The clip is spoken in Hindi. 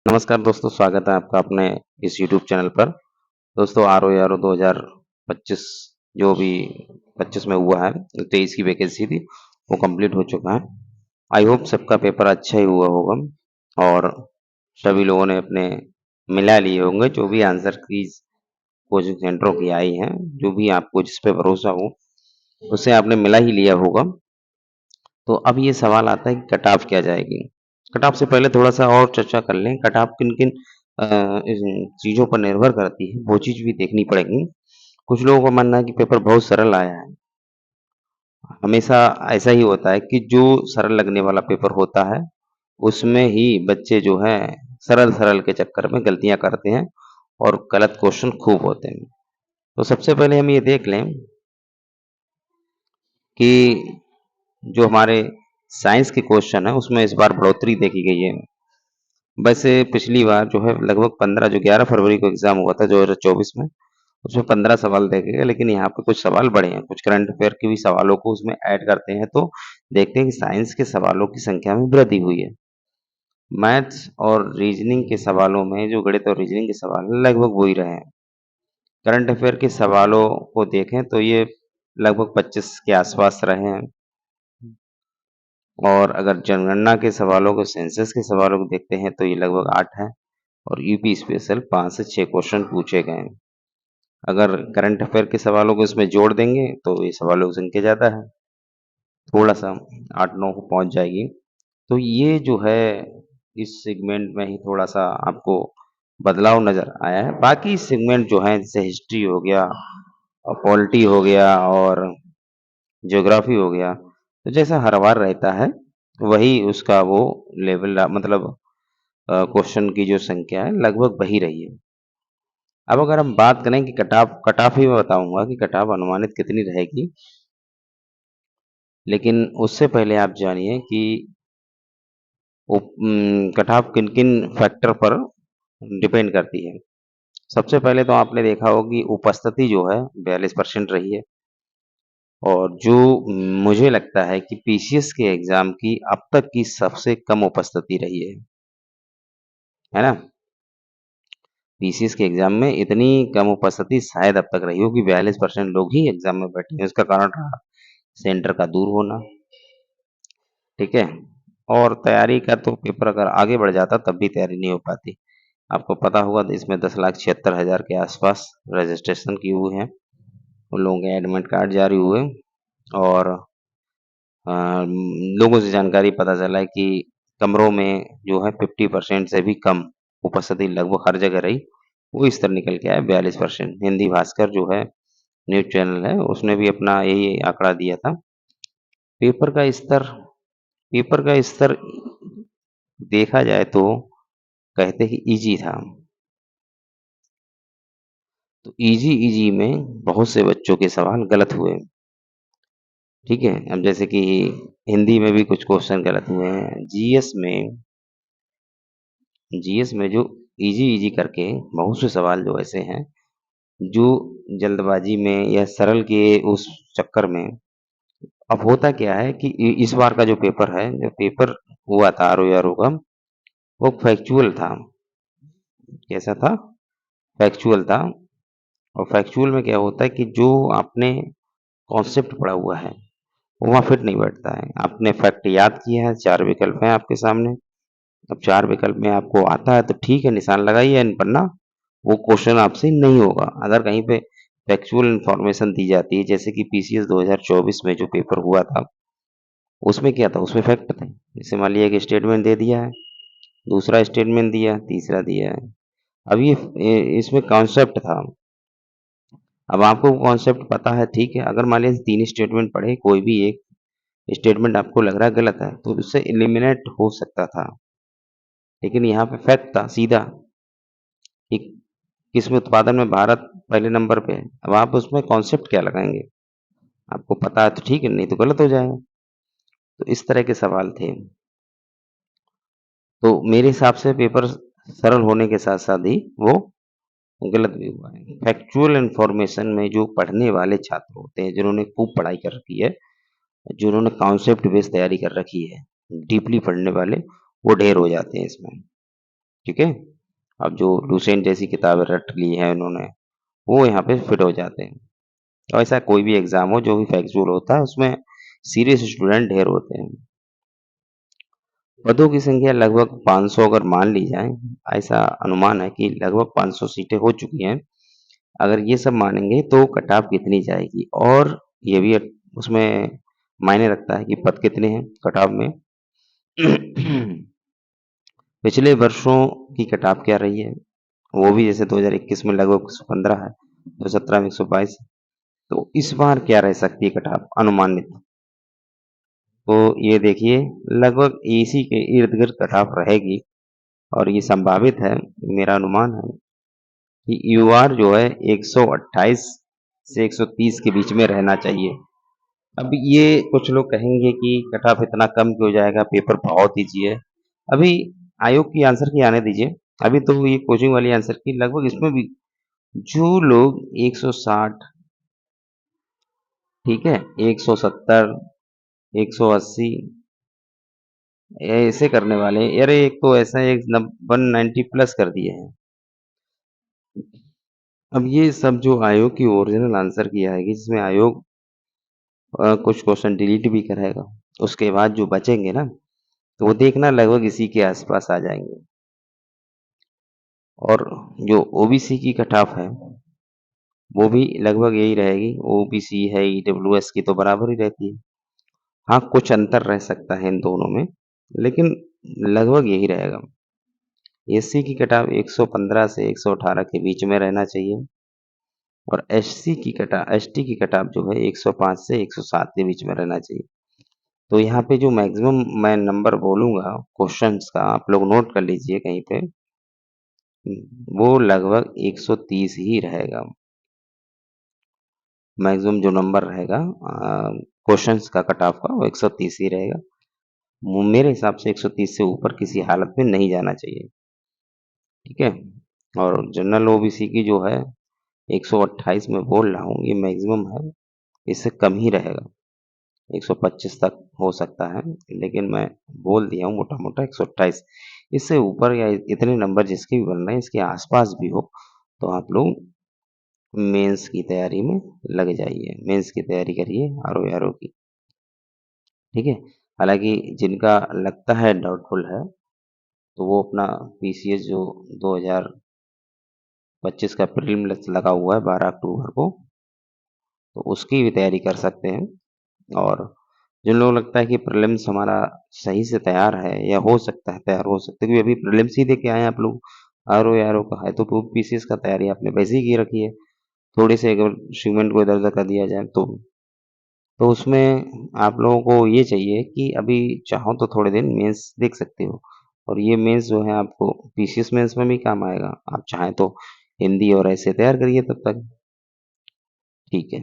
नमस्कार दोस्तों, स्वागत है आपका अपने इस यूट्यूब चैनल पर। दोस्तों RO 2025 जो भी 25 में हुआ है, 23 की वैकेंसी थी, वो कंप्लीट हो चुका है। आई होप सबका पेपर अच्छा ही हुआ होगा और सभी लोगों ने अपने मिला लिए होंगे जो भी आंसर कीज कोचिंग सेंटरों की आई हैं, जो भी आपको जिस पे भरोसा हो, उसे आपने मिला ही लिया होगा। तो अब ये सवाल आता है कि कट ऑफ क्या जाएगी? कट ऑफ से पहले थोड़ा-सा और चर्चा कर लें, कट ऑफ किन-किन अ, इस चीज़ों पर निर्भर करती है, वो चीज़ भी देखनी पड़ेगी। कुछ लोगों का मानना है कि पेपर बहुत सरल आया है। हमेशा ऐसा ही होता है कि जो सरल लगने वाला पेपर होता है, उसमें ही बच्चे जो हैं सरल-सरल के चक्कर में गलतियाँ करते हैं और गलत क्वेश्चन खूब होते हैं। तो सबसे पहले हम ये देख लें कि जो हमारे साइंस के क्वेश्चन हैं, उसमें इस बार बढ़ोतरी देखी गई है। वैसे पिछली बार जो है लगभग 15 जो 11 फरवरी को एग्ज़ाम हुआ था 2024 में, उसमें 15 सवाल देखे गए, लेकिन यहाँ पे कुछ सवाल बढ़े हैं। कुछ करंट अफ़ेयर के भी सवालों को उसमें ऐड करते हैं, तो देखते हैं कि साइंस के सवालों की संख्या में वृद्धि हुई है। मैथ्स और रीज़निंग के सवालों में जो गणित और रीज़निंग के सवाल हैं, लगभग वही रहे हैं। करंट अफ़ेयर के सवालों को देखें तो ये लगभग 25 के आस-पास रहे हैं। और अगर जनगणना के सवालों को, सेंसस के सवालों को देखते हैं तो ये लगभग 8 हैं और यूपी स्पेशल 5 से 6 क्वेश्चन पूछे गए हैं। अगर करंट अफ़ेयर के सवालों को इसमें जोड़ देंगे तो ये सवालों की संख्या ज़्यादा है, थोड़ा-सा 8-9 को पहुँच जाएगी। तो ये जो है इस सेगमेंट में ही थोड़ा-सा आपको बदलाव नज़र आया है। बाकी सेगमेंट जो हैं जैसे हिस्ट्री हो गया और पॉलिटी हो गया और ज्योग्राफ़ी हो गया, तो जैसा हर बार रहता है, वही उसका वो लेवल मतलब क्वेश्चन की जो संख्या है लगभग वही रही है। अब अगर हम बात करें कि कट ऑफ ही मैं बताऊँगा कि कट ऑफ अनुमानित कितनी रहेगी, लेकिन उससे पहले आप जानिए कि कट ऑफ किन-किन फैक्टर पर डिपेंड करती है। सबसे पहले तो आपने देखा होगा कि उपस्थिति जो है 42% रही है और जो मुझे लगता है कि पीसीएस के एग्ज़ाम की अब तक की सबसे कम उपस्थिति रही है ना? पीसीएस के एग्ज़ाम में इतनी कम उपस्थिति शायद अब तक रही हो कि 42% लोग ही एग्ज़ाम में बैठे हैं। इसका कारण रहा सेंटर का दूर होना, ठीक है? और तैयारी का तो पेपर अगर आगे बढ़ जाता तब भी तैयारी नहीं हो पाती। आपको पता होगा इसमें 10,76,000 के आस-पास रजिस्ट्रेशन किए हुए हैं। उन लोगों के एडमिट कार्ड जारी हुए और अ, लोगों से जानकारी पता चला है कि कमरों में जो है 50% से भी कम उपस्थिति लगभग हर जगह रही। वो स्तर निकल के आया 42%। हिंदी भास्कर जो है न्यूज़ चैनल है, उसने भी अपना यही आंकड़ा दिया था। पेपर का स्तर पेपर का स्तर देखा जाए तो कहते हैं कि ईज़ी था। तो ईज़ी में बहुत से बच्चों के सवाल गलत हुए, ठीक है? अब जैसे कि हिंदी में भी कुछ क्वेश्चन गलत हुए हैं। जीएस में जो ईज़ी करके बहुत से सवाल जो ऐसे हैं, जो जल्दबाज़ी में या सरल के उस चक्कर में अब होता क्या है कि इस बार का जो पेपर है, जो पेपर हुआ था आरओ का, वो फैक्चुअल था। कैसा था? फैक्चुअल था और फैक्चुअल में क्या होता है कि जो आपने कॉन्सेप्ट पढ़ा हुआ है, वो वहाँ फिट नहीं बैठता है। आपने फैक्ट याद किया है, 4 विकल्प हैं आपके सामने। अब 4 विकल्प में आपको आता है तो ठीक है, निशान लगाइए वरना वो क्वेश्चन आपसे नहीं होगा। अगर कहीं पे फैक्चुअल इन्फॉर्मेशन दी जाती है, जैसे कि पीसीएस 2024 में जो पेपर हुआ था, उसमें क्या था? उसमें फैक्ट थे। जैसे मान लीजिए एक स्टेटमेंट दे दिया है, दूसरा स्टेटमेंट दिया, तीसरा दिया है। अब इसमें कॉन्सेप्ट था। अब आपको कॉन्सेप्ट पता है, ठीक है। अगर मान लीजिए 3 स्टेटमेंट पढ़े, कोई भी एक स्टेटमेंट आपको लग रहा है गलत है, तो उससे एलिमिनेट हो सकता था। लेकिन यहाँ पे फैक्ट था सीधा कि किस्म उत्पादन में भारत पहले नंबर पे है। अब आप उसमें कॉन्सेप्ट क्या लगाएँगे? आपको पता है तो ठीक है, नहीं तो गलत हो जाएगा। तो इस तरह के सवाल थे। तो मेरे हिसाब से पेपर सरल होने के साथ-साथ ही वो गलत भी हुआ है। फैक्चुअल इन्फॉर्मेशन में जो पढ़ने वाले छात्र होते हैं, जिन्होंने खूब पढ़ाई कर रखी है, जिन्होंने कॉन्सेप्ट बेस्ड तैयारी कर रखी है, डीपली पढ़ने वाले, वो ढेर हो जाते हैं इसमें। ठीक है? अब जो लुसेंट जैसी किताबें रट ली हैं उन्होंने, वो यहाँ पे फिट हो जाते हैं। और ऐसा कोई भी एग्ज़ाम हो जो भी फैक्चुअल होता है उसमें सीरियस स्टूडेंट ढेर होते हैं। पदों की संख्या लगभग 500 अगर मान ली जाए, ऐसा अनुमान है कि लगभग 500 सीटें हो चुकी हैं। अगर ये सब मानेंगे तो कट ऑफ कितनी जाएगी और ये भी उसमें मायने रखता है कि पद कितने हैं कट ऑफ में। पिछले वर्षों की कट ऑफ क्या रही है? वो भी जैसे 2021 में लगभग 115 है, 2017 में 122 है। तो इस बार क्या रह सकती है कट ऑफ अनुमानित? तो ये देखिए लगभग इसी के इर्द-गिर्द कट ऑफ रहेगी और ये संभावित है, मेरा अनुमान है कि यूआर जो है 128 से 130 के बीच में रहना चाहिए। अब ये कुछ लोग कहेंगे कि कट ऑफ इतना कम क्यों जाएगा, पेपर बहुत ईज़ी है। अभी आयोग की आंसर की आने दीजिए। अभी तो ये कोचिंग वाली आंसर की लगभग इसमें भी जो लोग 160 ठीक है, 170, 180 ऐसे करने वाले अरे एक तो ऐसा है 190 प्लस कर दिए हैं। अब ये सब जो आयोग की ओरिजिनल आंसर की आएगी जिसमें आयोग कुछ क्वेश्चन डिलीट भी करेगा। उसके बाद जो बचेंगे ना, तो वो देखना लगभग इसी के आस-पास आ जाएँगे। और जो ओबीसी की कट ऑफ है, वो भी लगभग यही रहेगी। ओबीसी है, ईडब्ल्यूएस की तो बराबर ही रहती है। हाँ, कुछ अंतर रह सकता है इन दोनों में, लेकिन लगभग यही रहेगा। एससी की कट ऑफ 115 से 118 के बीच में रहना चाहिए और एसटी की कट ऑफ जो है 105 से 107 के बीच में रहना चाहिए। तो यहाँ पे जो मैक्सिमम मैं नंबर बोलूँगा क्वेश्चन्स का आप लोग नोट कर लीजिए कहीं पे, वो लगभग 130 ही रहेगा। मैक्सिमम जो नंबर रहेगा क्वेश्चंस का कट ऑफ का वो 130 ही रहेगा। मेरे हिसाब से 130 से ऊपर किसी हालत में नहीं जाना चाहिए, ठीक है? और जनरल ओबीसी की जो है 128 मैं बोल रहा हूँ, ये मैक्सिमम है, इससे कम ही रहेगा। 125 तक हो सकता है, लेकिन मैं बोल दिया हूँ मोटा-मोटा 128। इससे ऊपर या इतने नंबर जिसके भी बन रहे हैं, इसके आस-पास भी हो, तो आप लोग मेंस की तैयारी में लग जाइए। मेंस की तैयारी करिए आरओ-आरओ की, ठीक है? हालाँकि जिनका लगता है डाउटफुल है, तो वो अपना पीसीएस जो 2025 का प्रीलिम्स लगा हुआ है 12 अक्टूबर को, तो उसकी भी तैयारी कर सकते हैं। और जिन लोगों को लगता है कि प्रीलिम्स हमारा सही से तैयार है या हो सकता है तैयार हो सकता है क्योंकि अभी प्रीलिम्स ही दे के आए हैं आप लोग, आरओ-आरओ का है तो पीसीएस का तैयारी आपने वैसे ही की रखी है। थोड़े से अगर अचीवमेंट को इधर-उधर कर दिया जाए तो उसमें आप लोगों को ये चाहिए कि अभी चाहो तो थोड़े दिन मेंस देख सकते हो और ये मेंस जो है आपको पीसीएस मेंस में भी काम आएगा। आप चाहें तो हिंदी और ऐसे तैयार करिए तब तक। ठीक है।